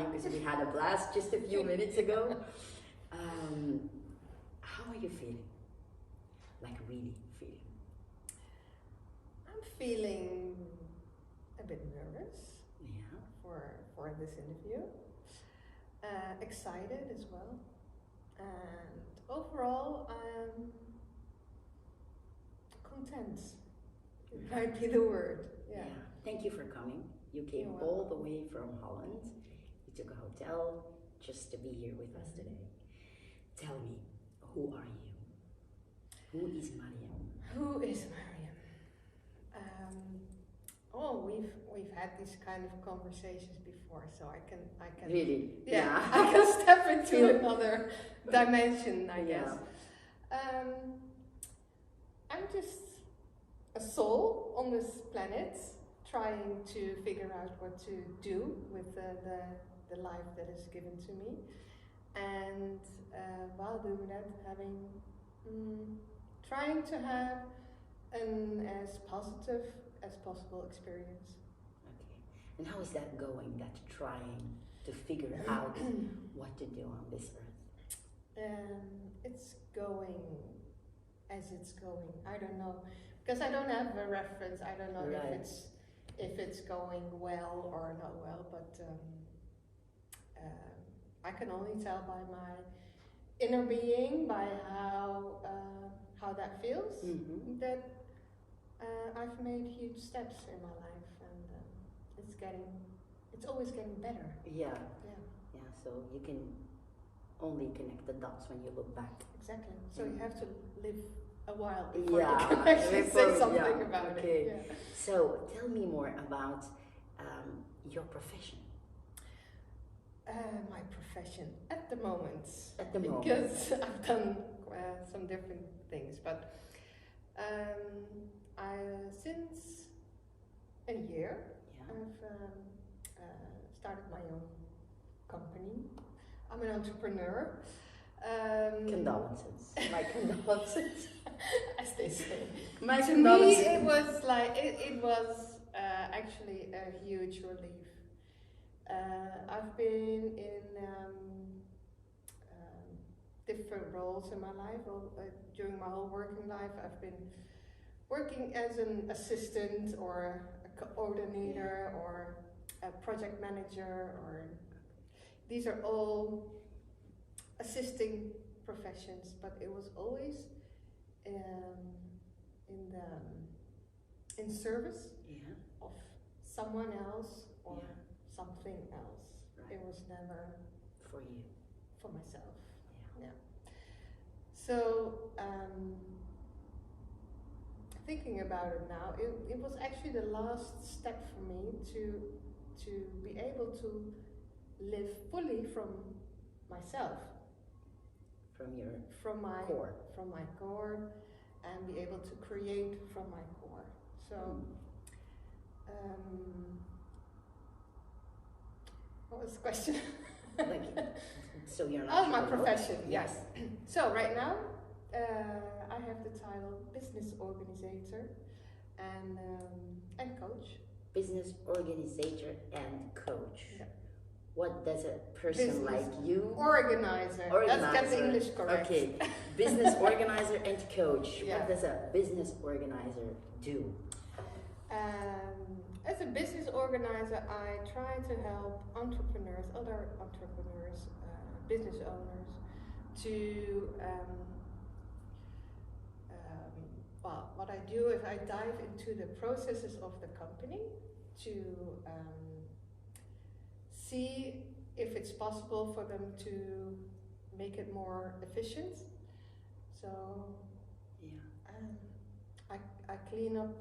time because we had a blast just a few minutes ago. How are you feeling? Like really feeling? I'm feeling a bit nervous for this interview. Excited as well. And overall, I'm content. It might be the word. Yeah. Thank you for coming. You came all the way from Holland. You took a hotel just to be here with us today. Tell me, who are you? Who is Mariëm? Who is Mariëm? We've had these kind of conversations before, so I can really, I can step into another dimension, I guess. I'm just a soul on this planet, trying to figure out what to do with the life that is given to me, and while doing that, trying to have an as positive as possible experience. Okay, and how is that going? That trying to figure out what to do on this earth? It's going as it's going. I don't know, because I don't have a reference. I don't know if it's going well or not well, but I can only tell by my inner being, by how that feels, that I've made huge steps in my life, and it's always getting better. Yeah. So you can only connect the dots when you look back. Exactly. So you have to live a while before you can actually say something about it. Yeah. So tell me more about your profession. My profession at the moment. Because I've done some different things, but since a year I've started my own company. I'm an entrepreneur. Condolences. My condolences. As they say. My to condolences. me, it was like it was actually a huge relief. I've been in different roles in my life. During my whole working life, I've been working as an assistant or a coordinator or a project manager, or these are all assisting professions, but it was always in service of someone else or something else. Right. It was never for you, for myself. So thinking about it now, it was actually the last step for me to be able to live fully from myself, from my core, and be able to create from my core. So what was the question? So you're not my profession. Yes. So right now I have the title business organizer and coach. Business organizer and coach. Yeah. What does a person like you? Organizer. Let's get the English correct. Okay. Business organizer and coach. Yeah. What does a business organizer do? As a business organizer, I try to help entrepreneurs, other entrepreneurs, business owners, to what I do is I dive into the processes of the company to see if it's possible for them to make it more efficient. So I clean up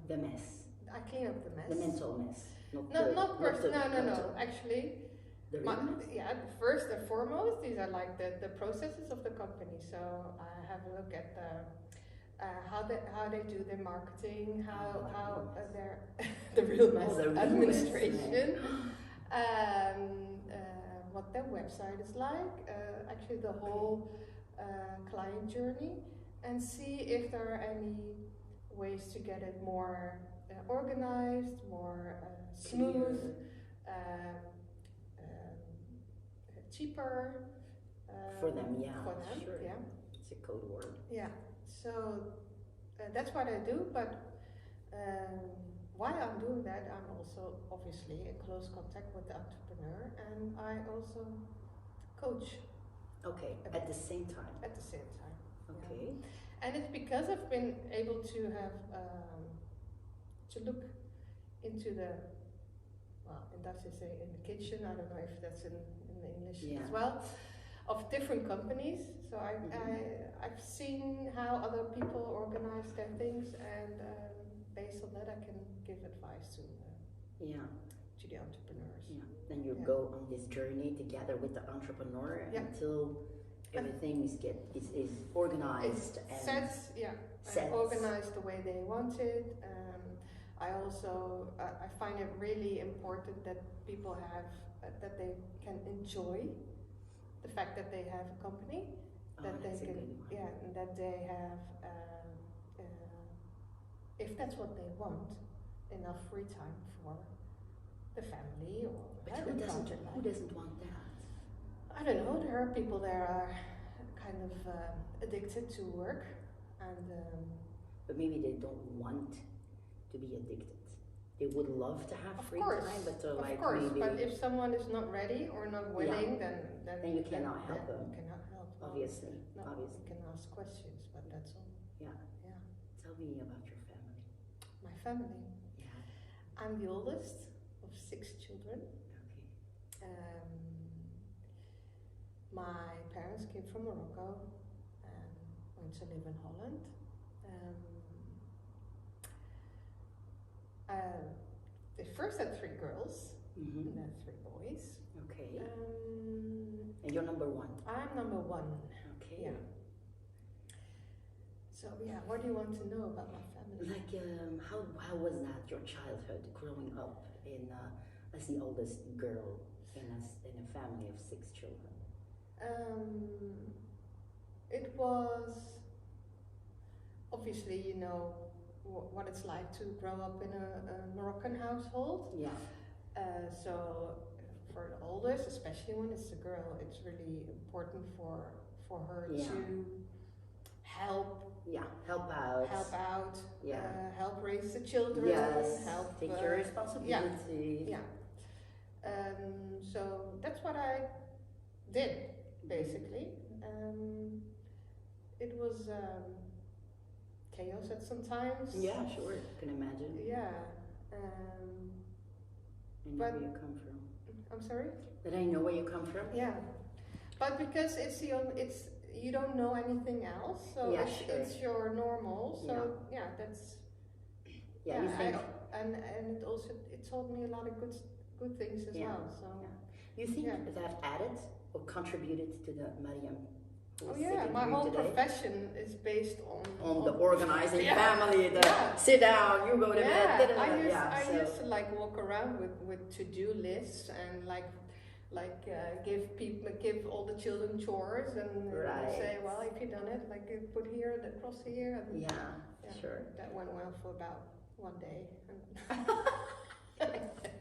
the mess. I clean up the mess. The mental mess. No. Actually, the real mess? First and foremost, these are like the processes of the company. So I have a look at how they do their marketing, how their the real mess administration, what their website is like, actually the whole client journey, and see if there are any ways to get it more organized, more smooth, cheaper. For them, yeah. For them, sure. yeah. It's a code word. Yeah. So that's what I do, but while I'm doing that, I'm also obviously in close contact with the entrepreneur, and I also coach. Okay, at the same time. At the same time. Okay. Yeah. And it's because I've been able to have to look into the, well, in Dutch they say in the kitchen. I don't know if that's in English as well, of different companies. So I've seen how other people organize their things, and based on that, I can give advice to the entrepreneurs. Yeah. Then you go on this journey together with the entrepreneur until everything is organized and set. Organized the way they want it. I also I find it really important that people have that they can enjoy the fact that they have a company, that they can and that they have if that's what they want, enough free time for the family or who doesn't want that? I don't know. There are people that are kind of addicted to work, and but maybe they don't want to be addicted. They would love to have free time, but they're like maybe. But if someone is not ready or not willing, then you cannot help them. You cannot help. Obviously. You can ask questions, but that's all. Yeah. Tell me about your family. My family. Yeah. I'm the oldest of 6 children. Okay. My parents came from Morocco and went to live in Holland. They first had 3 girls and then 3 boys. Okay. And you're number 1? I'm number 1. Okay. Yeah. So what do you want to know about my family? Like, how was that, your childhood, growing up in as the oldest girl in a family of 6 children? It was obviously, you know, what it's like to grow up in a Moroccan household. Yeah. So for the oldest, especially when it's a girl, it's really important for her to help. Yeah, help out. Yeah. Help raise the children. Yes. Help take your responsibility. Yeah. So that's what I did basically. It was chaos at some times. Yeah, sure. Can imagine. Yeah. I know where you come from. I'm sorry? That I know where you come from. Yeah. But because you don't know anything else, so it's your normal. So that's you think and it also taught me a lot of good things as well. So you think that added or contributed to the Mariëm? My whole profession is based on the organizing family, sit down, you go to bed. I used to like walk around with to-do lists and like give all the children chores and say, well, if you've done it, like put here, the cross here. And sure. That went well for about 1 day.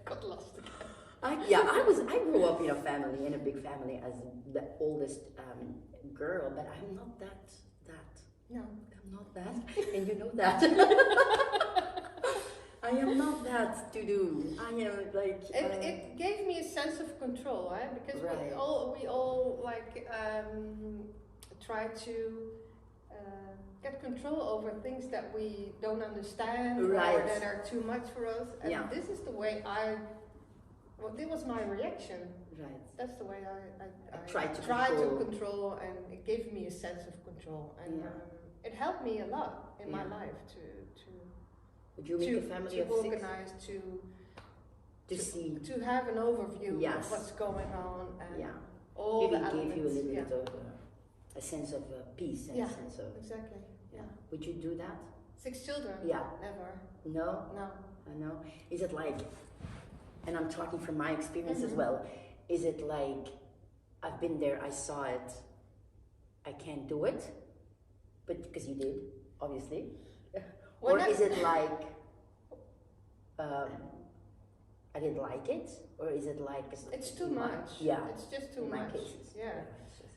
Got lost again. I grew up in a big family as the oldest girl, but I'm not that. No. I'm not that, and you know that. I am not that to do. I am like. It gave me a sense of control, right? Because we all like try to get control over things that we don't understand or that are too much for us. And this is the way it was my reaction. Right. That's the way I tried to control, and it gave me a sense of control, and it helped me a lot in my life to Would you make a family of organize, 6? to have an overview of what's going on, and all the elements. Gave you a little bit of a sense of peace and a sense of exactly. Yeah. Would you do that? 6 children? Yeah. Never. No. I know. Is it like? And I'm talking from my experience as well. Is it like, I've been there, I saw it, I can't do it, but because you did, obviously. Or is it like, I didn't like it, or is it like it's too much? Yeah, it's just too in my much. cases. Yeah, it's just,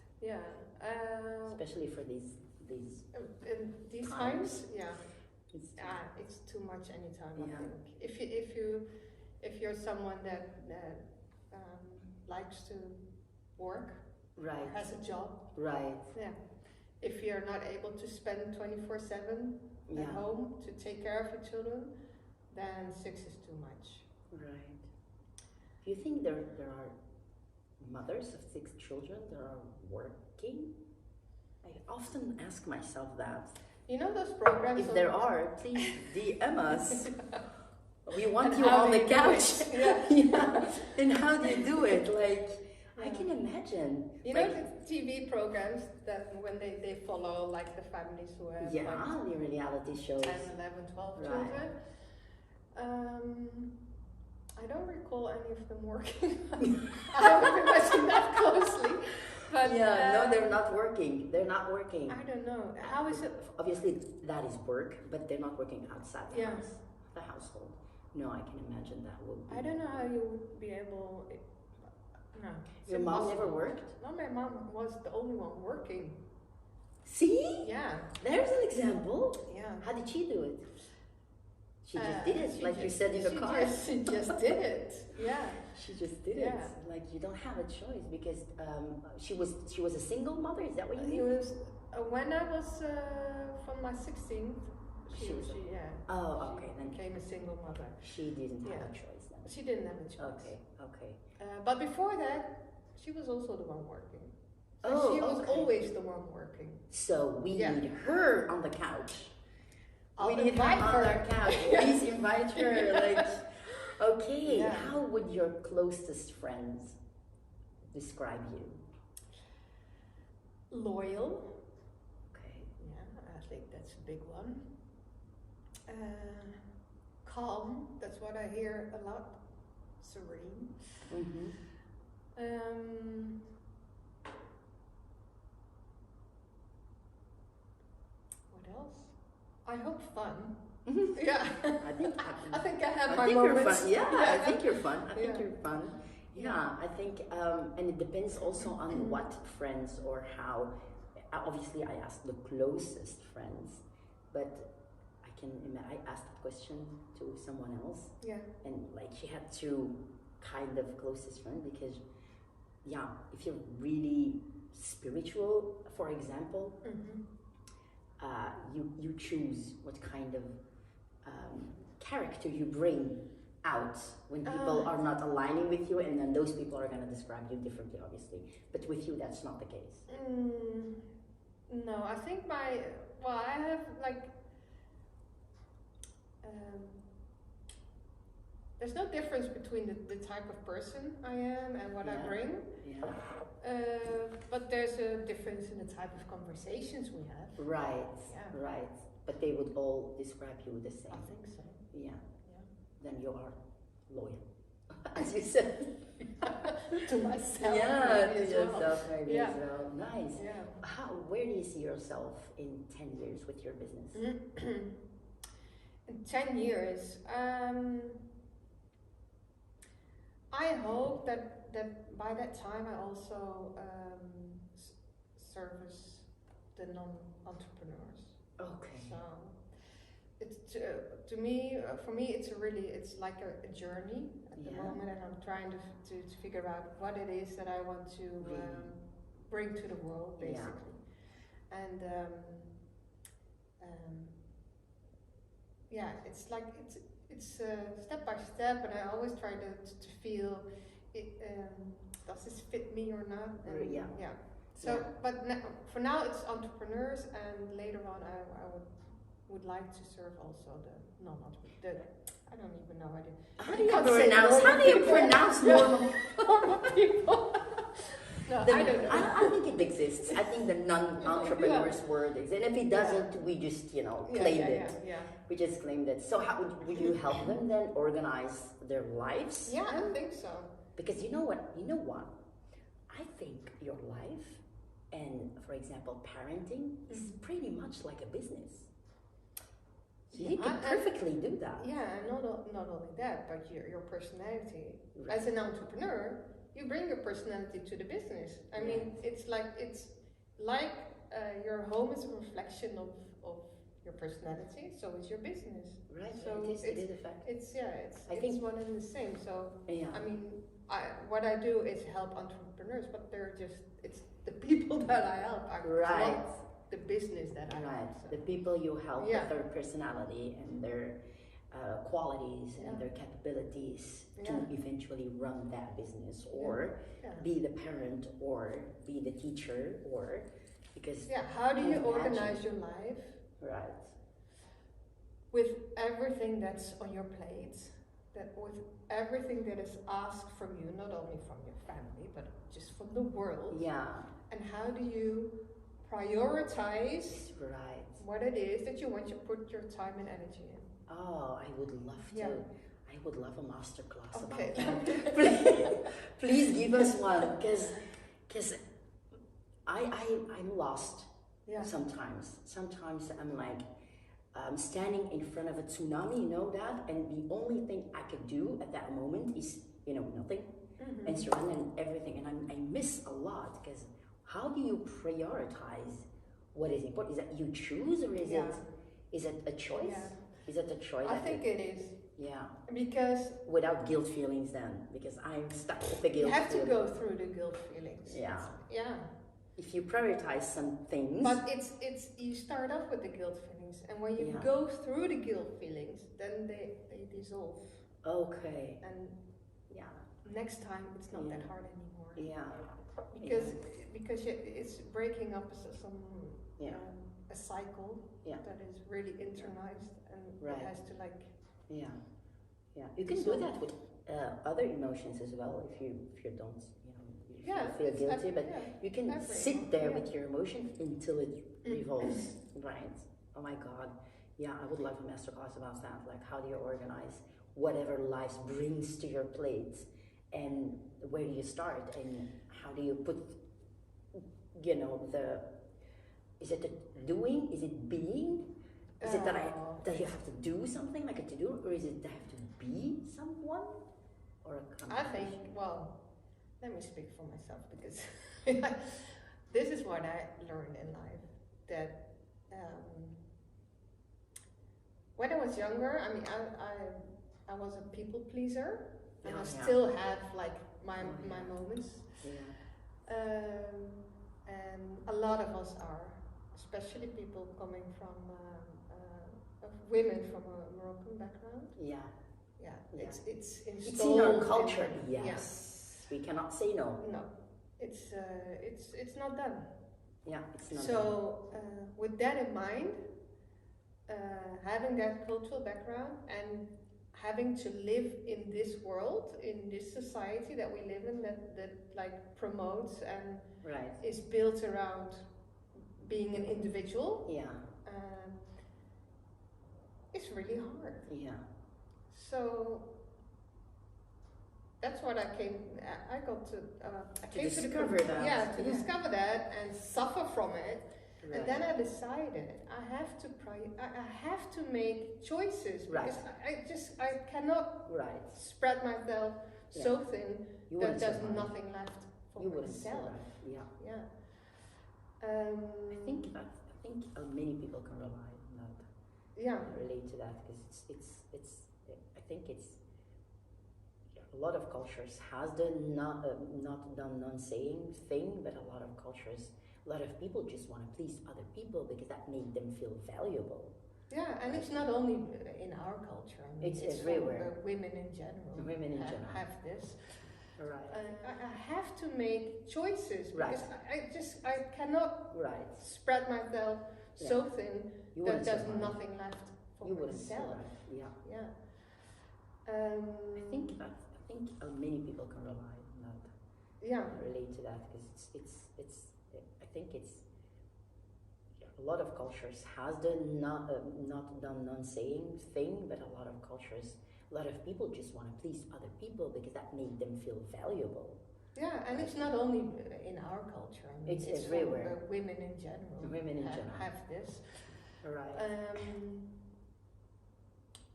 especially especially for these in these times. Yeah, it's too much anytime. I think if you're someone that likes to work, right, has a job, right, yeah. If you're not able to spend 24/7 at home to take care of your children, then 6 is too much. Right. Do you think there are mothers of 6 children that are working? I often ask myself that. You know those programs? If there are, please DM us. We want And you how on do the you do couch. it? Yeah. And how do you do it? Like, I can imagine. You know the TV programs that when they follow like the families who have the reality shows. 10, 11, 12 children. I don't recall any of them working. I haven't been watching that closely. But no, they're not working. They're not working. I don't know. How is it? Obviously, that is work, but they're not working outside the Yeah. house, the household. No, I can imagine that would be. I don't know how you would be able. No. Your mom never worked? No, my mom was the only one working. See? Yeah. There's an example. Yeah. How did she do it? She just did it, like you said in the car. She just did it. Yeah. She just did it. Like you don't have a choice because she was a single mother. Is that what you mean? It was when I was from my 16th. She Oh, okay. Then became a single mother. She didn't have a choice then. She didn't have a choice. Okay. But before that, she was also the one working. So she was always the one working. So we need her on the couch. We need her on our couch. Please invite her. Like, okay. How would your closest friends describe you? Loyal. Okay. Yeah, I think that's a big one. Calm. That's what I hear a lot. Serene. Mm-hmm. What else? I hope fun. Mm-hmm. Yeah. I think I have my moments. You're fun. Yeah, I think you're fun. I think you're fun. Yeah, I think, and it depends also on what friends or how. Obviously, I asked the closest friends, but I asked that question to someone else. Yeah. And like she had 2 kind of closest friends because, if you're really spiritual, for example, you choose what kind of character you bring out when people are not aligning with you, and then those people are going to describe you differently, obviously. But with you, that's not the case. No, I think I have like, there's no difference between the type of person I am and what I bring. Yeah. But there's a difference in the type of conversations we have. Right, right. But they would all describe you the same. I think so. Yeah. Then you are loyal, as you said. To myself. Yeah, to yourself maybe as well. Nice. Yeah. Where do you see yourself in 10 years with your business? In 10 years, I hope that by that time I also service the non-entrepreneurs. Okay. So it's for me, it's like a journey at the moment, and I'm trying to figure out what it is that I want to bring to the world, basically. And it's like it's step by step, and I always try to feel it. Does this fit me or not? And, So, but for now it's entrepreneurs, and later on I would like to serve also the non-entrepreneurs. I don't even know how do you pronounce normal people? No, I don't know. I think it exists. I think the non-entrepreneurs word exists. And if it doesn't, we just, claimed it. We just claimed it. So how would you help them then organize their lives? Yeah, I think so. Because you know what? I think your life and, for example, parenting is pretty much like a business. So you can perfectly do that. Yeah, and not only that, but your personality. Right. As an entrepreneur, you bring your personality to the business. I mean, it's like your home is a reflection of your personality, so is your business. Right. So it is a fact. It's I think one and the same. So yeah. I mean, what I do is help entrepreneurs, but it's the people that I help. Right. Not the business that I help. So. The people you help with their personality and their qualities and their capabilities to eventually run that business, or be the parent, or be the teacher, or because how do you organize your life? Right. With everything that's on your plate, with everything that is asked from you, not only from your family, but just from the world. Yeah. And how do you prioritize what it is that you want to put your time and energy in? Oh, I would love to. I would love a master class about that. please give us one, because I'm lost sometimes. Sometimes I'm like standing in front of a tsunami, you know that, and the only thing I could do at that moment is, nothing, and surrender everything, and I miss a lot, because how do you prioritize what is important? Is that you choose, or is it a choice? Yeah. Is it a choice? I think it is. Yeah. Because without guilt feelings, then, because I'm stuck with the guilt. You have to go through the guilt feelings. Yeah. Yeah. If you prioritize some things. But it's you start off with the guilt feelings, and when you go through the guilt feelings, then they dissolve. Okay. And next time it's not that hard anymore. Yeah. Because it's breaking up some a cycle that is really internalized, and it has to you can do that with other emotions as well, if you don't feel guilty, but you can sit there with your emotion until it revolves. Right. Oh my God. Yeah, I would love a masterclass about that. Like, how do you organize whatever life brings to your plate, and where do you start, and how do you put is it the doing, is it being, is it that you have to do something, like a to-do, or is it that I have to be someone, or a I think, let me speak for myself, because this is what I learned in life, that when I was younger, I mean, I was a people pleaser, and I still have like my moments. And a lot of us are, especially people coming from women from a Moroccan background. It's installed. It's in our culture. Yes. We cannot say no. No, it's not done. Yeah, it's not. So with that in mind, having that cultural background and having to live in this world, in this society that we live in, that like promotes and is built around being an individual. It's really hard. So that's what I came to discover that. To discover that and suffer from it. And then I decided I have to make choices, because I cannot spread myself so thin that there's nothing left for myself. I think many people can rely on that. Relate to that, because it's I think it's a lot of cultures has the not done non-saying thing, but a lot of cultures. A lot of people just want to please other people because that made them feel valuable. Yeah, and it's not only in our culture. I mean, it's everywhere. Women in general. Have this. I have to make choices, because I cannot spread myself so thin that there's nothing left for myself. I think many people can rely on that. Relate to that, because it's I think it's a lot of cultures has the not done non-saying thing, but a lot of cultures, a lot of people just want to please other people because that made them feel valuable. Yeah, and it's not only in our culture. I mean, it's everywhere. Women in general. Have this.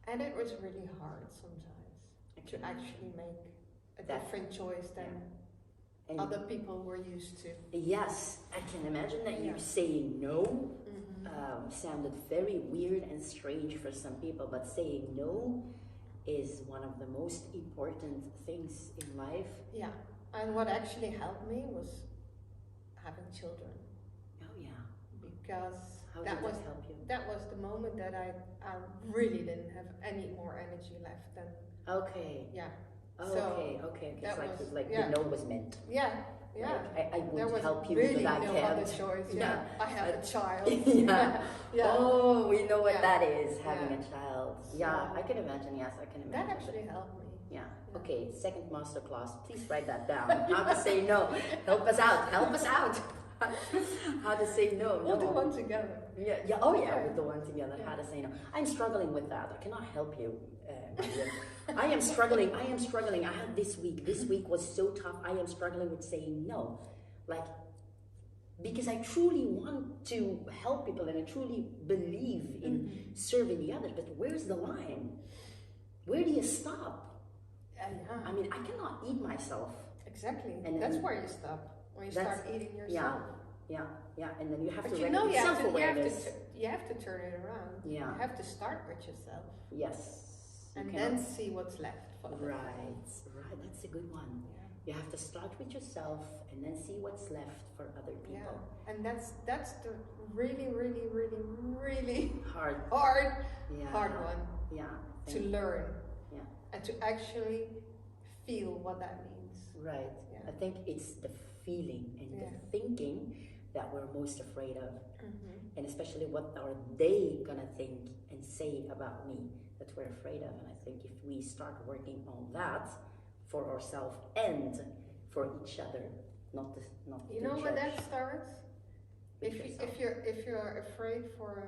And it was really hard sometimes to actually make a different choice than other people were used to. Yes, I can imagine that you saying no sounded very weird and strange for some people, but saying no is one of the most important things in life. Yeah, and what actually helped me was having children. Oh yeah. Because How did that help you? That was the moment that I really didn't have any more energy left than. Okay. Yeah. Oh, so okay. It's like the no was meant. Yeah. Like, I won't help you, really but I no can't. other choice. Yeah. I have a child. Yeah. Oh, we know what that is, having a child. Yeah, I can imagine. Yes, I can imagine. That actually helped me. Yeah. Okay, second masterclass. Please write that down. How to say no. Help us out. How to say no. We'll do one together. Yeah. Oh yeah, we'll do one together. How to say no. I'm struggling with that. I cannot help you. I am struggling. I had this week. This week was so tough. I am struggling with saying no. Like, because I truly want to help people and I truly believe in serving the others. But where's the line? Where do you stop? I mean, I cannot eat myself. Exactly. And that's where you stop. When you start eating yourself. Yeah. And then you have to recognize self-awareness. You have to turn it around. Yeah. You have to start with yourself. Yes. And then see what's left for other Right. That's a good one. Yeah. You have to start with yourself and then see what's left for other people. Yeah. And that's the really hard one. Yeah. To learn. Yeah. And to actually feel what that means. Right. Yeah. I think it's the feeling and the thinking that we're most afraid of. And especially what are they gonna think and say about me that we're afraid of. And I think if we start working on that for ourselves and for each other, not you know where that starts? If you're afraid for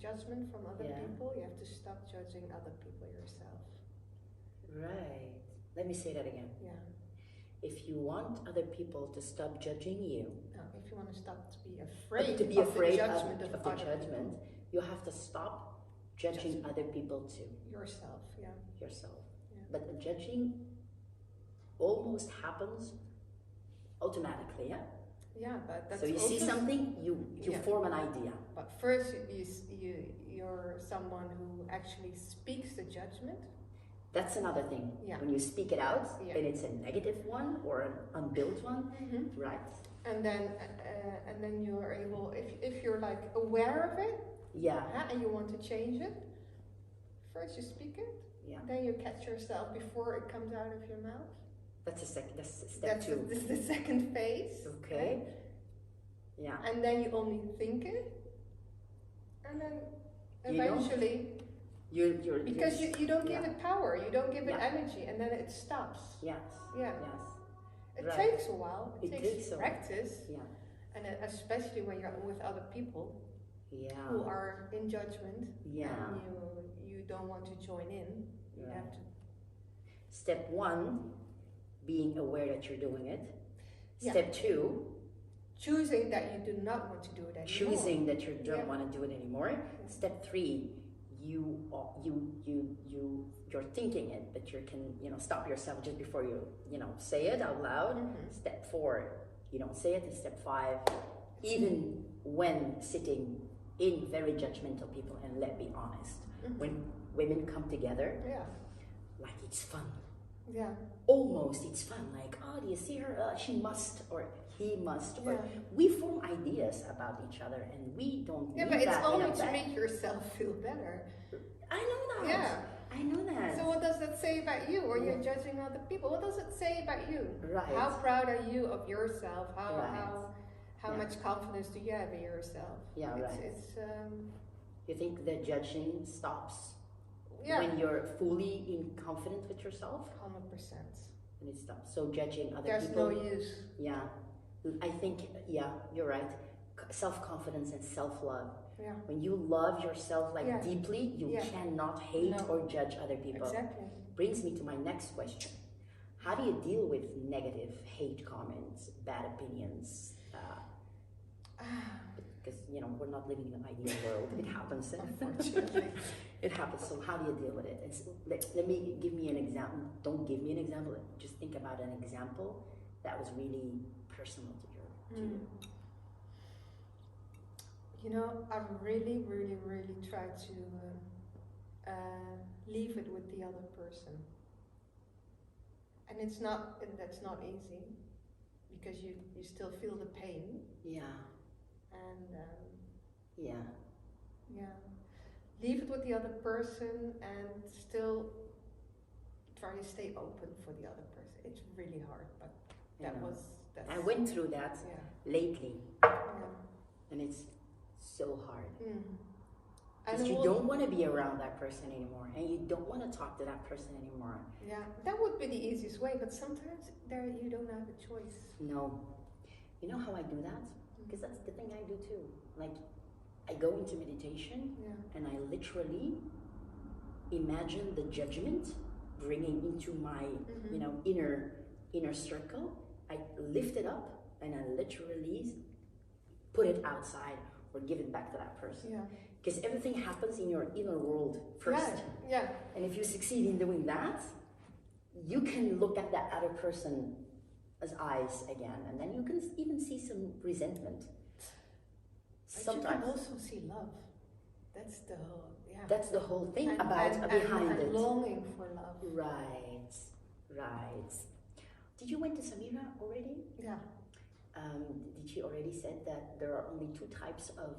judgment from other people, you have to stop judging other people yourself. Right. Let me say that again. Yeah. If you want other people to stop judging you, if you want to stop to be afraid of the judgment, you have to stop judging other people too. Yourself. Yeah. But judging almost happens automatically. Yeah, but that's so you see something, you form an idea. But first, you're someone who actually speaks the judgment. That's another thing. Yeah. When you speak it out, and it's a negative one or an unbuilt one, right? And then you are able, if you're like aware of it, and you want to change it, first you speak it, then you catch yourself before it comes out of your mouth. That's step two. That's the second phase. Okay. Yeah. And then you only think it, and then eventually. Because you don't give it power, you don't give it energy, and then it stops. Yes. Yeah. Yes. It takes a while. It takes practice. Yeah. And especially when you're with other people who are in judgment and you don't want to join in. You have to. Step one, being aware that you're doing it. Step two, choosing that you do not want to do it anymore. Choosing that you don't want to do it anymore. Step three, you're thinking it, but you can stop yourself just before you say it out loud. Step 4, you don't say it. And step 5, even when sitting in very judgmental people, and let's be honest, when women come together, like it's fun. Yeah. Almost it's fun. Like, oh, do you see her? She must, or he must. Or we form ideas about each other, and we don't. Yeah, but it's only to make yourself feel better. I know that. Yeah. I know that. So what does that say about you? Or you're judging other people? What does it say about you? Right. How proud are you of yourself? How much confidence do you have in yourself? Yeah, It's you think the judging stops when you're fully confident with yourself? 100%. And it stops. So judging other There's people. There's no use. Yeah. I think, you're right. Self-confidence and self-love. Yeah. When you love yourself deeply, you cannot hate or judge other people. Exactly. Brings me to my next question. How do you deal with negative hate comments, bad opinions? Because, you know, we're not living in an ideal world. It happens. Unfortunately. It happens. So how do you deal with it? Give me an example. Don't give me an example. Just think about an example that was really personal to you. You know, I really, really, really try to leave it with the other person. And that's not easy, because you still feel the pain. Yeah. And yeah. Leave it with the other person and still try to stay open for the other person. It's really hard, but I went through that lately. And it's so hard. Because you don't want to be around that person anymore, and you don't want to talk to that person anymore. Yeah, that would be the easiest way, but sometimes you don't have a choice. No. You know how I do that? Because that's the thing I do too. Like, I go into meditation and I literally imagine the judgment bringing into my, you know, inner circle. I lift it up and I literally put it outside or give it back to that person. Yeah. Because everything happens in your inner world first. Yeah. And if you succeed in doing that, you can look at that other person's eyes again, and then you can even see some resentment. Sometimes you can also see love. That's the whole That's the whole thing behind it. Longing for love. Right. Did you went to Samira already? Yeah. Did she already said that there are only two types of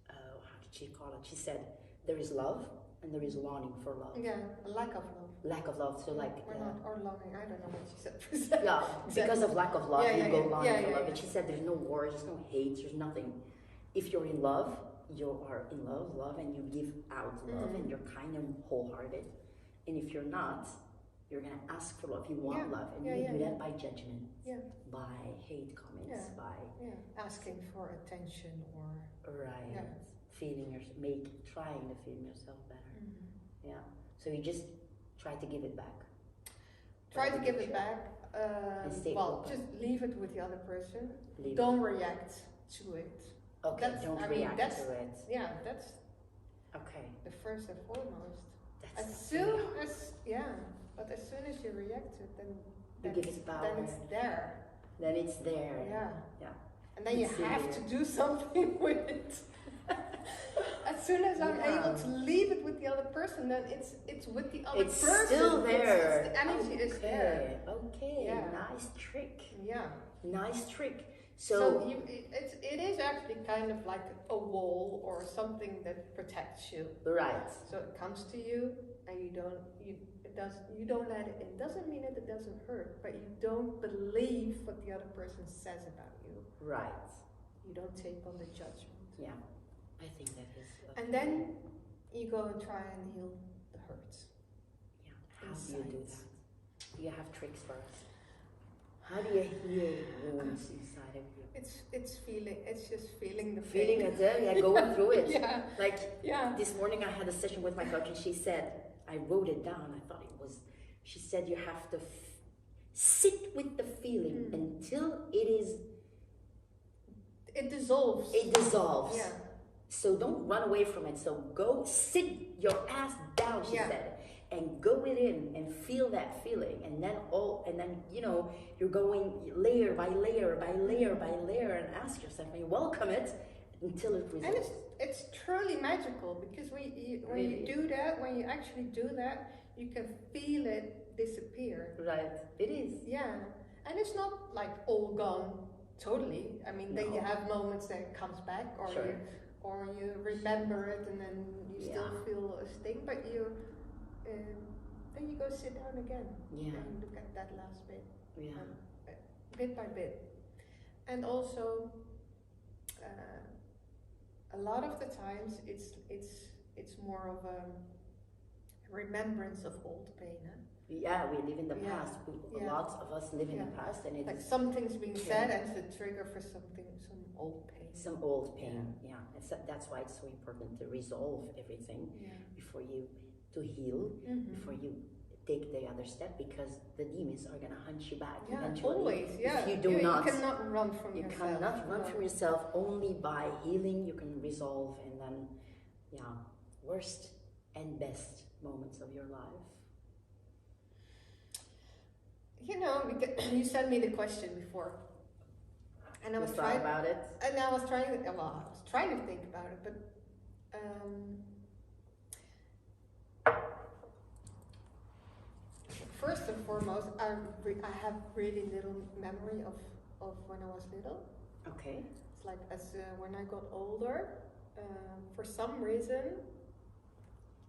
how did she call it? She said there is love and there is longing for love. Yeah, lack of love. Lack of love. So like or longing. I don't know what she said. Yeah, because of lack of love, you go longing for love. Yeah. But she said there's no wars, there's no hate, there's nothing. If you're in love, you are in love, and you give out love, and you're kind of wholehearted. And if you're not, you're gonna ask for love. You want love, and you do that by judgment, by hate comments, by asking for attention or trying to feel yourself better. Yeah. So you just try to give it back. Try to give it back. Open. Just leave it with the other person. Don't react to it. Okay, don't react to it. Yeah, that's okay. The first and foremost. But as soon as you react to it, then you give it power. Then it's there. Then it's there. Yeah. And then you have to do something with it. As soon as I'm able to leave it with the other person, then it's with the other person. It's still there. The energy is there. Okay. Yeah. Nice trick. Yeah. Nice trick. So it is actually kind of like a wall or something that protects you. Right. So it comes to you, and you don't let it in. Doesn't mean that it doesn't hurt, but you don't believe what the other person says about you. Right. You don't take on the judgment. Yeah, I think that is. And then you go and try and heal the hurts. Yeah. How do you do that? Do you have tricks for us? How do you heal wounds inside of you? It's just feeling the pain. Feeling it, going through it. Yeah. This morning I had a session with my coach, and she said, I wrote it down, I thought it was, she said you have to sit with the feeling until it dissolves. It dissolves. Yeah. So don't run away from it. So go sit your ass down, she said, and go within and feel that feeling. And then you're going layer by layer by layer by layer, and ask yourself, and you welcome it until it resolves. And it's truly magical, because when you actually do that, you can feel it disappear. Right. It is. Yeah. And it's not like all gone totally. I mean, then you have moments that it comes back, or you remember it, and then you still feel a sting, but then you go sit down again and look at that last bit, bit by bit. And also, a lot of the times it's more of a remembrance of old pain. Huh? Yeah, we live in the past. A lot of us live in the past, and it's like something's being said, and it's a trigger for some old pain. Some old pain, that's why it's so important to resolve everything before you to heal, before you take the other step, because the demons are gonna hunt you back Yeah, eventually. always. Yeah, If you do not, you cannot run from you yourself. cannot run from yourself. Only by healing you can resolve, and then, yeah, worst and best moments of your life. You know, because you sent me the question before, and I was trying about it. And I was trying to, well, I was trying to think about it, but first and foremost, I have really little memory of when I was little. Okay. It's like when I got older, for some reason,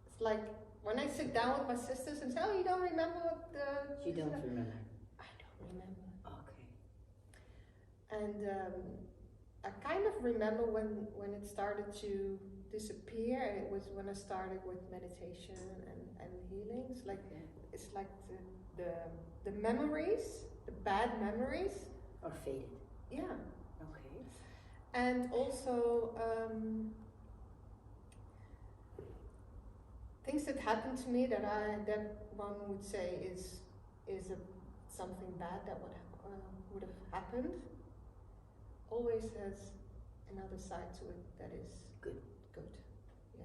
it's like when I sit down with my sisters and say, "Oh, you don't remember what the..." You don't remember? I don't remember. Okay. And I kind of remember when it started to disappear, and it was when I started with meditation and healing. It's like the memories, the bad memories, Or faded? yeah. Okay. And also things that happened to me that one would say is something bad that would have happened, always has another side to it that is good. Yeah.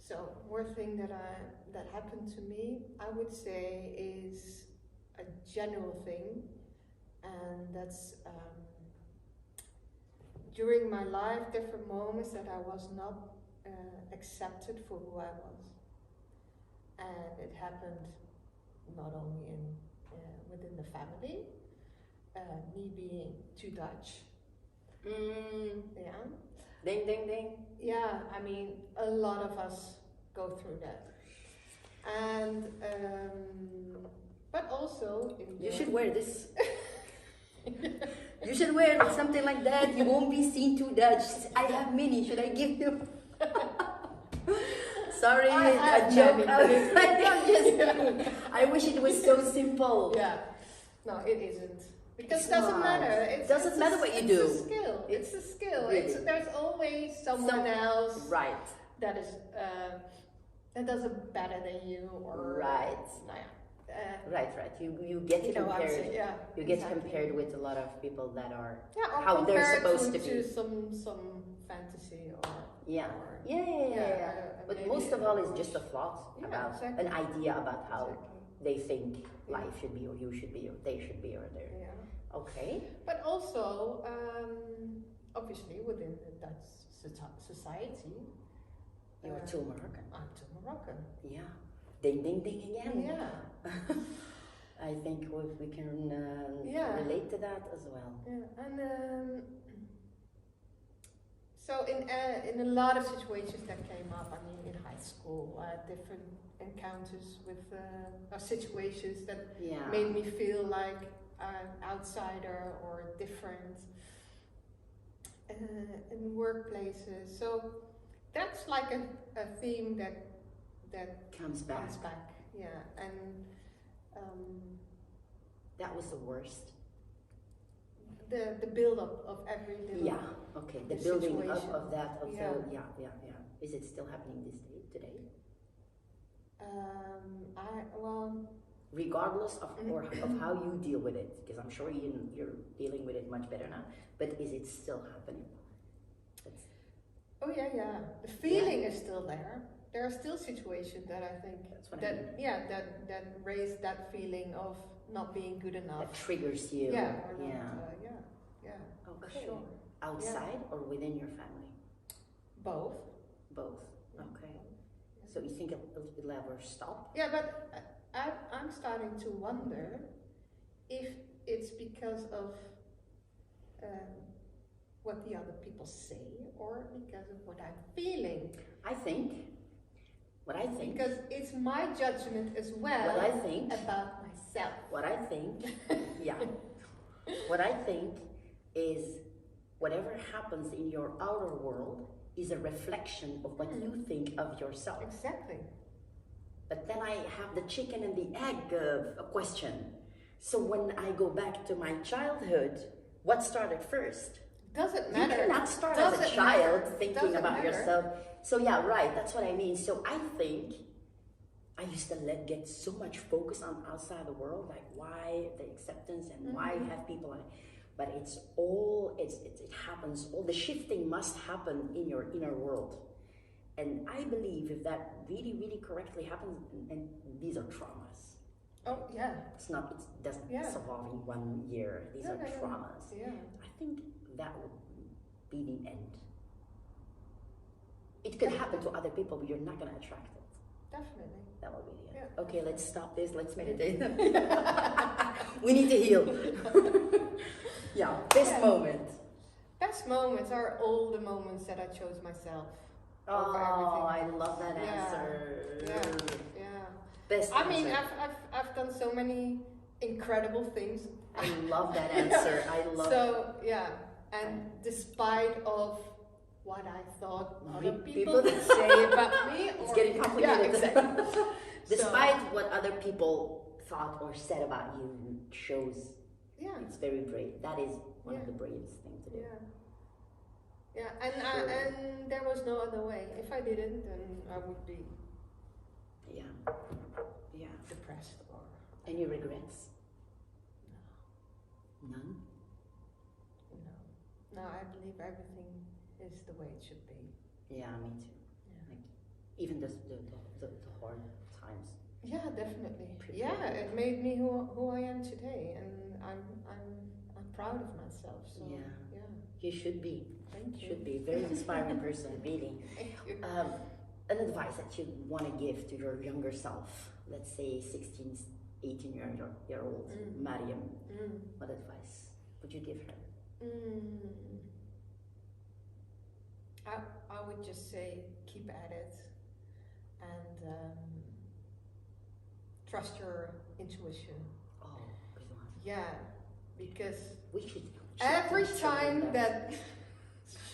So one thing that happened to me, I would say, is a general thing, and that's during my life, different moments that I was not accepted for who I was, and it happened not only within the family, me being too Dutch. Yeah. Ding, ding, ding. Yeah, I mean, a lot of us go through that. And, but also... You should wear this. You should wear something like that. You won't be seen too Dutch. I have many. Should I give you? Sorry, a joke. I'm just kidding. I wish it was so simple. Yeah. No, it isn't. Because It's it doesn't not. matter. It doesn't matter what you do. It's a skill. It's a skill. Really. There's always someone else Right. that is that does it better than you, or Right. Right. You get compared. Yeah. You get compared with a lot of people that are or how they're compared supposed to to be. some fantasy or Yeah. or, Yeah. But maybe most of all, it's just a thought Yeah, about exactly. an idea about how Exactly. they think life should be, or you should be, or they should be, or they're. Yeah. Okay. But also, obviously, within the Dutch society, You're too Moroccan. I'm too Moroccan. Yeah. Ding, ding, ding again. Yeah. I think we can Yeah. relate to that as well. Yeah. And so in a lot of situations that came up, I mean, in high school, different encounters with situations that Yeah. made me feel like an outsider or different in workplaces. So that's like a theme that Comes back. Yeah, and That was the worst. the build up of every little Yeah. Okay. The building up situation. of that. Of Yeah. Yeah. Is it still happening today? Regardless of of how you deal with it, because I'm sure you're dealing with it much better now. But is it still happening? Oh yeah. The feeling is still there. There are still situations that I think That's what I mean. that raise that feeling of not being good enough. That triggers you. Yeah. Or not, Yeah. for Okay. sure. Outside or within your family? Both. Both. Okay. So you think it'll ever stop? Yeah, but I'm starting to wonder if it's because of what the other people say, or because of what I'm feeling. What I think. Because it's my judgment as well. What I think. About myself. What I think. Yeah. What I think is whatever happens in your outer world is a reflection of what you think of yourself. Exactly. But then I have the chicken and the egg question. So when I go back to my childhood, what started first? Doesn't matter. You cannot start as a child thinking Doesn't about matter. yourself. So yeah, right, that's what I mean. So I I used to get so much focus on outside the world, like why the acceptance and why have people like, but it's all, it happens, all the shifting must happen in your inner world. And I believe if that really, really correctly happens, and these are traumas. Oh, yeah. It doesn't survive in 1 year. These are traumas. Yeah. I think that would be the end. It could happen to other people, but you're not going to attract it. Definitely. That will be the end. Yeah. Okay, let's stop this. Let's meditate. We need to heal. Yeah, best moment. Best moments are all the moments that I chose myself. Oh, I love that answer. Yeah. Best I mean, answer. I've done so many incredible things. I love that answer. I love So, yeah. And despite of what I thought other people would say about me. It's getting complicated. Yeah, exactly. Despite what other people thought or said about you, shows it's very brave. That is one of the bravest things to do. Yeah, and there was no other way. If I didn't, then I would be depressed or. Any regrets? No. None? No, I believe everything is the way it should be. Yeah, me too. Yeah. Like, even the hard times. Yeah, definitely. Yeah, it made me who I am today, and I'm proud of myself. So You should be. Thank you. Should be a very inspiring person, really. Thank you. An advice that you want to give to your younger self, let's say 16, 18-year-old Mariëm, what advice would you give her? I would just say keep at it and trust your intuition. Oh, good one. Yeah, because we should every time that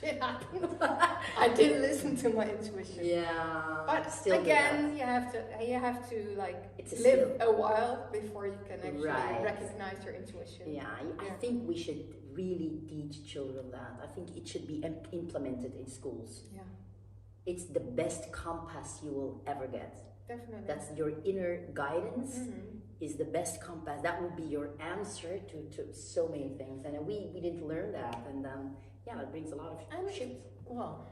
shit happened, I didn't listen to my intuition. Yeah, but still again, you have to like live a while before you can actually recognize your intuition. Yeah, I think we should really teach children that. I think it should be implemented in schools. Yeah, it's the best compass you will ever get. Definitely. That's your inner guidance is the best compass. That will be your answer to so many things. And we didn't learn that. And that brings a lot of shit. Well,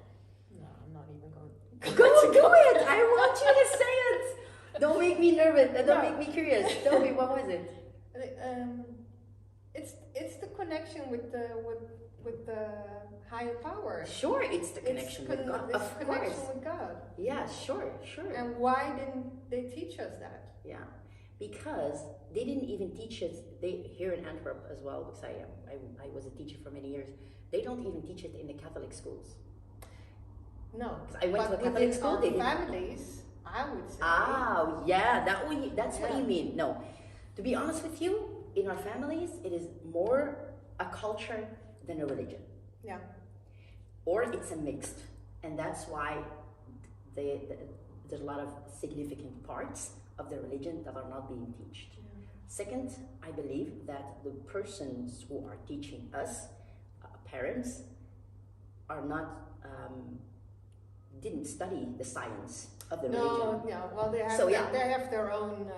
no, I'm not even going. Go do it! I want you to say it! Don't make me nervous. Don't make me curious. Tell me, what was it? It's the connection with the higher power. Sure, it's the connection with God. It's the connection with God. Yeah, sure. And why didn't they teach us that? Yeah, because they didn't even teach us. They here in Antwerp as well, because I was a teacher for many years. They don't even teach it in the Catholic schools. No, I went to a Catholic school. They families, I would say. Oh, yeah, that's what you mean. No, to be honest with you, in our families, it is more a culture than a religion. Yeah. Or it's a mixed, and that's why there's a lot of significant parts of the religion that are not being taught. Yeah. Second, I believe that the persons who are teaching us, parents, are not didn't study the science of the religion. No, yeah. Well, they have their own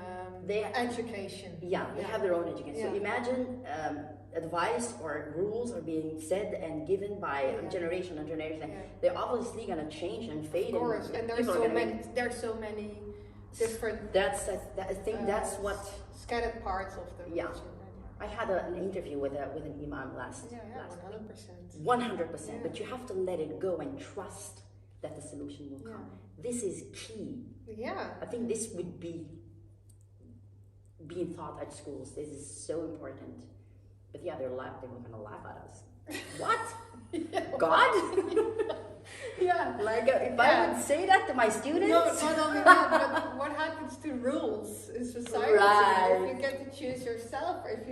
education. Yeah, they have their own education. Yeah. So imagine advice or rules are being said and given by generation and generation. Yeah. They're obviously gonna change and fade. Of course, and there's so many different. I think that's what scattered parts of the religion. I had an interview with an imam last. 100%. 100%. But you have to let it go and trust that the solution will come. This is key. Yeah. I think this would be being taught at schools. This is so important. But they were gonna laugh at us. What? God? Yeah. Like if I would say that to my students. No, not only that, but what happens to rules in society? Right. If you get to choose yourself, or if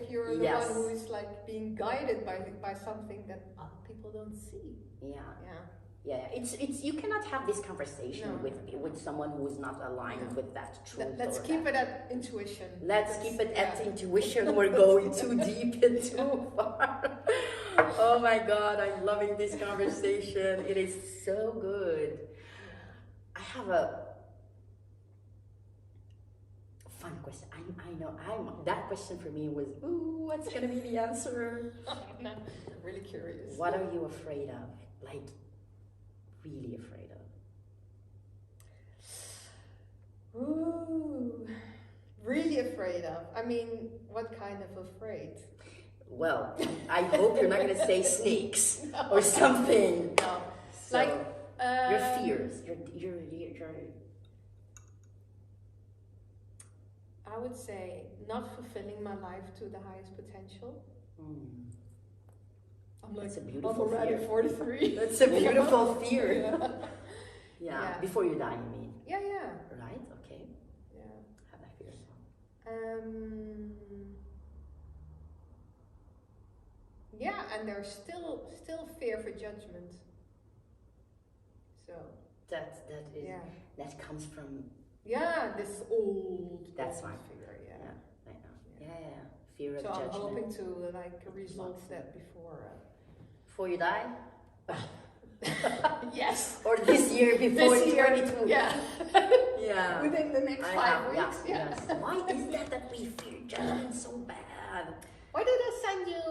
you're the one who is like being guided by something that other people don't see. Yeah. It's you cannot have this conversation with someone who is not aligned with that truth. Let's keep it at intuition. Let's keep it at intuition. We're going too deep and too far. Oh my God, I'm loving this conversation. It is so good. I have Fun question. I know. That question for me was, ooh, what's gonna be the answer? No, really curious. What are you afraid of? Like, really afraid of? Ooh, really afraid of. I mean, what kind of afraid? Well, I hope you're not gonna say snakes No. or something. No, So, like your fears. Your I would say not fulfilling my life to the highest potential. I'm like, That's a beautiful I'm already fear. 43. That's a beautiful fear. Yeah. Yeah. Before you die, you mean? Yeah. Right. Okay. Yeah. Have that fear as well. Yeah, and there's still fear for judgment. So That is yeah. that comes from. Yeah, this old. That's old fine. fear. Yeah. Yeah, I know. Yeah. Fear of So judgment. I'm hoping to like resolve that before. Before you die. Yes. Or this year before This year, 22. yeah. Yeah. Within the next 5 weeks. Yeah. Yes. Why is that we fear judgment so bad? Why did I send you?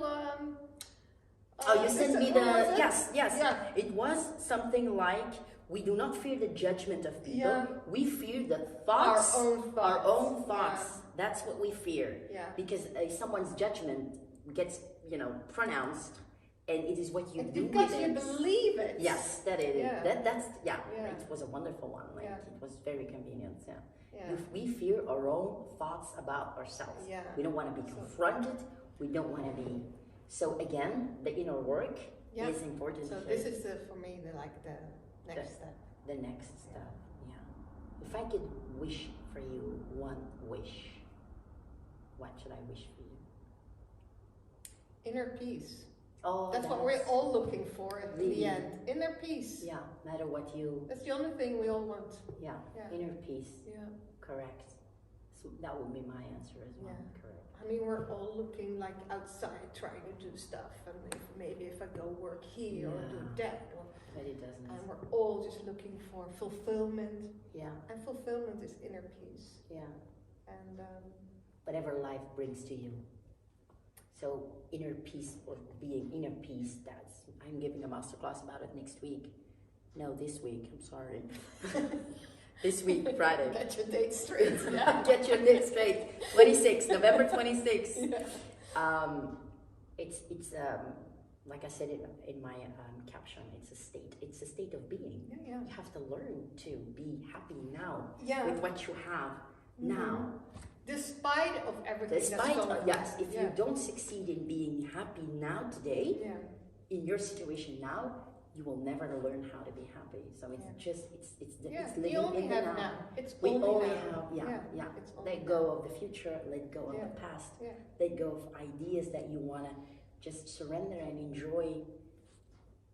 Oh, you sent me the yes. Yeah. It was something like we do not fear the judgment of people. Yeah. We fear the thoughts, Our own thoughts. Yeah. That's what we fear. Yeah. Because someone's judgment gets pronounced, and it is what you do because with you it. believe it. Yes, that is. Yeah. That's Yeah. It was a wonderful one. Like it was very convenient. Yeah. Yeah. We fear our own thoughts about ourselves. Yeah. We don't want to be confronted. We don't want to be. So again, the inner work is important. So this is for me the next step. The next step. Yeah. If I could wish for you one wish, what should I wish for you? Inner peace. Oh, that's what we're all looking for at the end. Inner peace. Yeah. Matter what you. That's the only thing we all want. Yeah. Inner peace. Yeah. Correct. So that would be my answer as well. Yeah. Correct. I mean, we're all looking like outside, trying to do stuff, and maybe if I go work here or do that, but it doesn't. And we're all just looking for fulfillment. Yeah. And fulfillment is inner peace. Yeah. And whatever life brings to you. So inner peace, or being inner peace, I'm giving a masterclass about it next week. No, this week. I'm sorry. This week, Friday. Get your date straight. Yeah. Get your date straight. 26, November 26. Yeah. It's like I said in my caption. It's a state of being. Yeah. You have to learn to be happy now with what you have now. Despite of everything that's going on. Yes, if you don't succeed in being happy now today, in your situation now, you will never learn how to be happy. So it's living in the now. We only have let go of the future, let go of the past, let go of ideas that you want to just surrender and enjoy.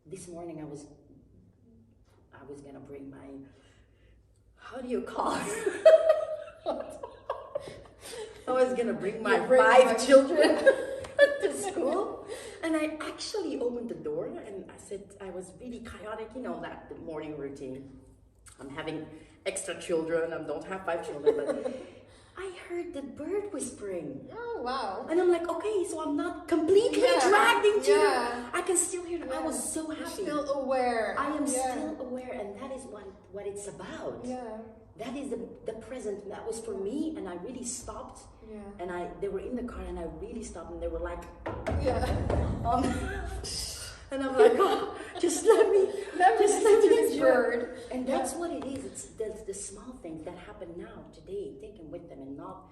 This morning I was gonna bring my, how do you call it? I was gonna bring my 5 children to school, and I actually opened the door and I said, I was really chaotic, that the morning routine. I'm having extra children, I don't have 5 children, but I heard the bird whispering. Oh, wow. And I'm like, okay, so I'm not completely dragged into I can still hear them. I was so happy. You're still aware. I am still aware, and that is what it's about. Yeah. That is the present. That was for me, and I really stopped. Yeah. And they were in the car, and I really stopped, and they were like, and I'm like, oh, just let me this bird. And that's what it is. It's the small things that happen now, today, take them with them, and not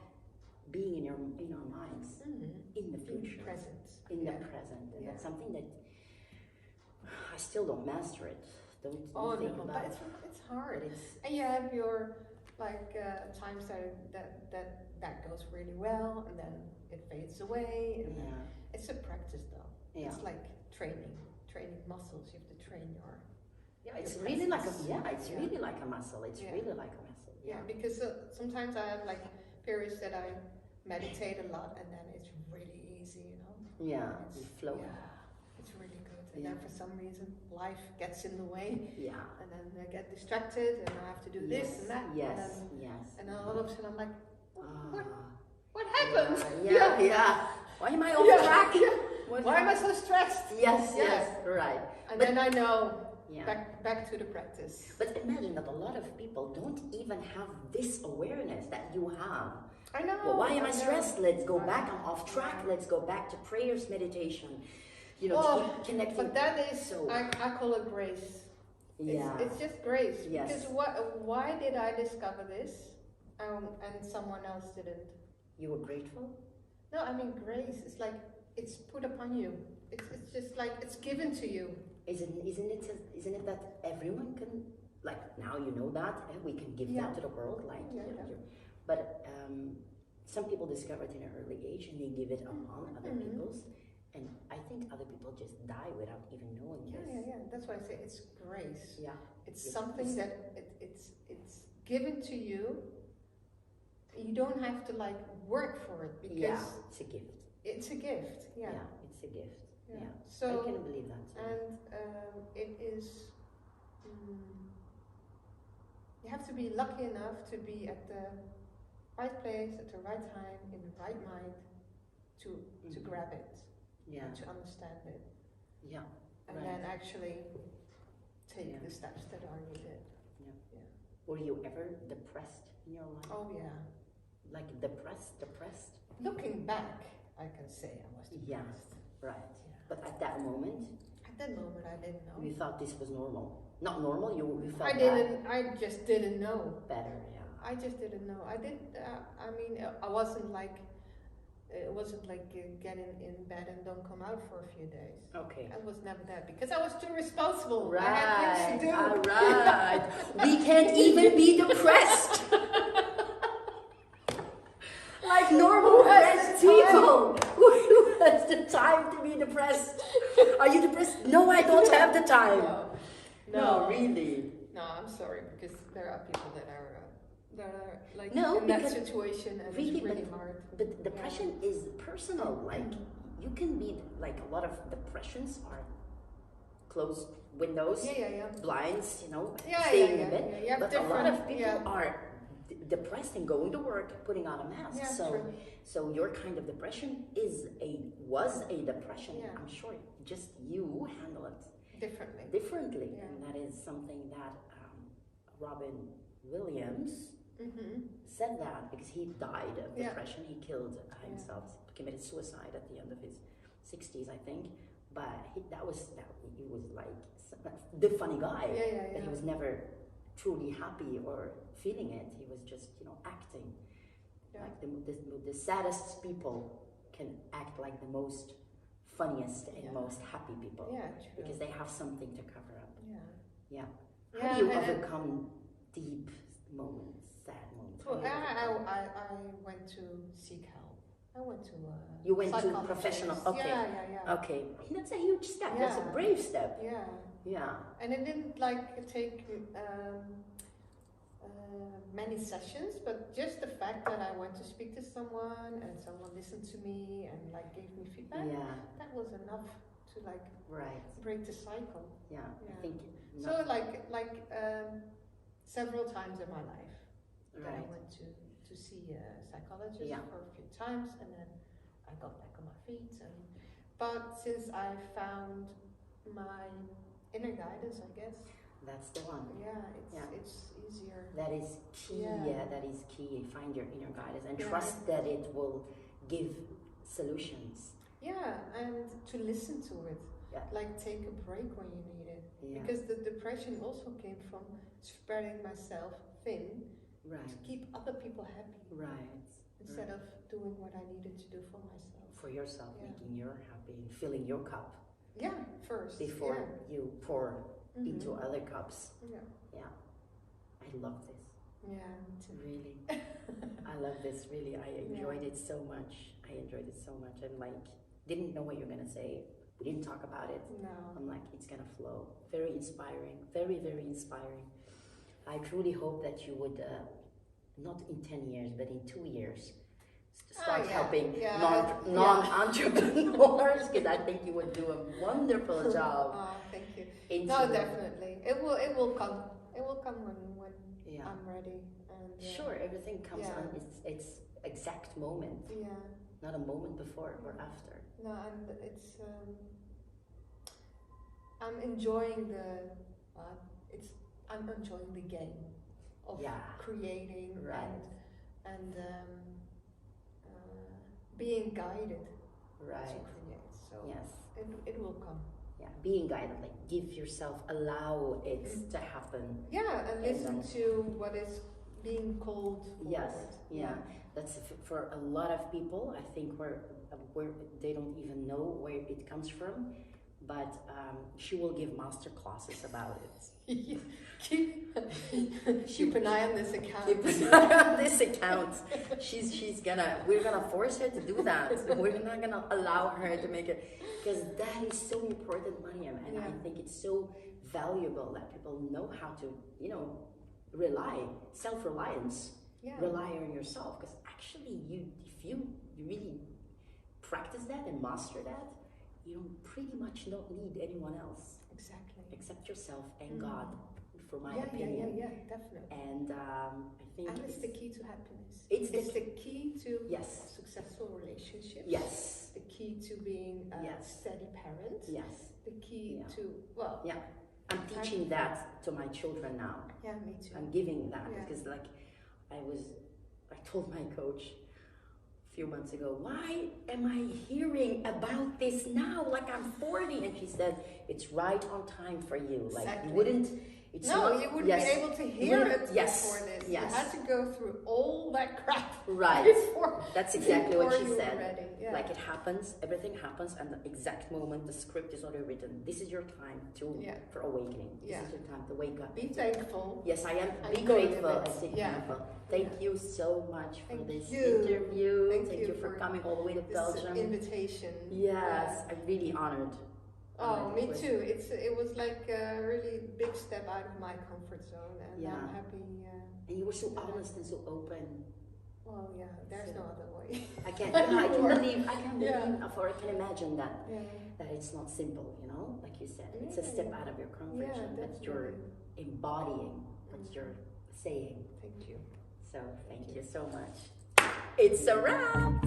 being in our minds in the future, in the present. And that's something that I still don't master it. Don't think about but it. It's hard. And you have your times that goes really well, and then it fades away. And it's a practice, though. Yeah. It's like training muscles. You have to train your. It's really like really like a muscle. It's really like a muscle. Yeah, because sometimes I have periods that I meditate a lot, and then it's really easy, Yeah, you flow. Yeah, it's really good. And then for some reason, life gets in the way. Yeah. And then I get distracted, and I have to do this and that. Yes. And then all of a sudden, I'm like, What happened? Yeah. Why am I off track? Why am I so stressed? Yes, right. And then I know, Yeah. back to the practice. But imagine that a lot of people don't even have this awareness that you have. I know. Well, why am I stressed? Let's go back. I'm off track. Let's go back to prayers, meditation. You know, to keep connecting. But that is, I call it grace. Yeah. It's just grace. Yes. Because why did I discover this and someone else didn't? You were grateful? No, I mean grace. It's like it's put upon you. It's just like it's given to you. Isn't it that everyone can, like, now you know that, we can give that to the world, like, but some people discover it in an early age and they give it upon other people's, and I think other people just die without even knowing this. Yeah. That's why I say it's grace. Yeah. It's something that it's given to you. You don't have to like work for it because it's a gift. It's a gift. Yeah. It's a gift. Yeah. So I can believe that too. And it is. You have to be lucky enough to be at the right place at the right time in the right mind to grab it. Yeah. To understand it. Yeah. And then actually take the steps that are needed. Yeah. Were you ever depressed in your life? Oh yeah. Like depressed? Looking back, I can say I was depressed. Yeah. Right. Yeah. But at that moment? At that moment, I didn't know. You thought this was normal. Not normal, you felt I just didn't know. Better, yeah. I just didn't know. I did, I mean, I wasn't like, it wasn't like get in bed and don't come out for a few days. Okay. I was never that because I was too responsible. Right. I had things to do. All right. We can't even be depressed. Like normal depressed people. Who has the time to be depressed? Are you depressed? No, I don't have the time. No, really. No, I'm sorry because there are people that are like in because that situation and really, it's really hard. But depression is personal. Like you can be like a lot of depressions are closed windows, blinds, you know, staying in bed. But a lot of people are depressed and going to work, putting on a mask. So your kind of depression was a depression. I'm sure just you handle it differently, and that is something that Robin Williams said that because he died of depression. He killed himself, committed suicide at the end of his 60s, I think. But he was like the funny guy, but he was never truly happy or feeling it. He was just, acting. Like the saddest people can act like the most funniest and most happy people. Because they have something to cover up. How do you overcome deep moments, sad moments? Well, I went to seek help. I went to you went to professional. Okay. Okay. That's a huge step. That's a brave step. Yeah. And it didn't take many sessions, but just the fact that I went to speak to someone and someone listened to me and gave me feedback, that was enough to break the cycle. I think so. Several times in my life, that I went to see a psychologist for a few times, and then I got back on my feet. But since I found my inner guidance, I guess. That's the one. It's easier. That is key. That is key. Find your inner guidance and trust that it will give solutions. And to listen to it. Take a break when you need it. Because the depression also came from spreading myself thin to keep other people happy. Instead of doing what I needed to do for myself. For yourself, making you happy and filling your cup. First. Before you pour into other cups. I love this. Me too. Really. I love this, really. I enjoyed it so much. And didn't know what you're gonna say. We didn't talk about it. No. I'm like, it's gonna flow. Very inspiring. Very, very inspiring. I truly hope that you would, not in 10 years, but in 2 years, start helping non-entrepreneurs, because I think you would do a wonderful job. Oh, thank you. No, definitely. It will come. It will come when I'm ready. and Sure, everything comes on its exact moment, not a moment before or after. No, and it's I'm enjoying I'm enjoying the game of creating and being guided to create. So it will come. Yeah, being guided, like give yourself, allow it to happen. Yeah, and listen to what is being called forward. That's for a lot of people. I think where they don't even know where it comes from, but she will give master classes about it. Keep an eye on this account. Keep an eye on this account. We're gonna force her to do that. We're not gonna allow her to make it, because that is so important, Mariëm, and I think it's so valuable that people know how to, self-reliance. Rely on yourself, because actually if you really practice that and master that, you pretty much don't need anyone else. Exactly. Except yourself and God, for my opinion. Yeah, definitely. And I think it's the key to happiness. It's the key to a successful relationship. Yes. The key to being a steady parent. Yes. The key to I'm teaching that to my children now. Yeah, me too. I'm giving that because I told my coach a few months ago, why am I hearing about this now? Like I'm 40, and she said, it's right on time for you. Like exactly. you wouldn't be able to hear it before this. Yes. You had to go through all that crap. Right. That's exactly what she said. Ready. Yeah. Like it happens, everything happens, and the exact moment the script is already written. This is your time for awakening. This is your time to wake up. Be thankful. Yes, I am. Be grateful and say thankful. Thank you so much for this interview. Thank you for coming all the way to Belgium. Invitation. Yes, I'm really honored. Oh, me too. It was like a really big step out of my comfort zone, and I'm happy. And you were so honest and so open. Well, there's no other way. I can't believe, or I can imagine that it's not simple. Like you said, it's a step out of your comfort zone that you're embodying, what you're saying. Thank you. So thank you so much. It's a wrap.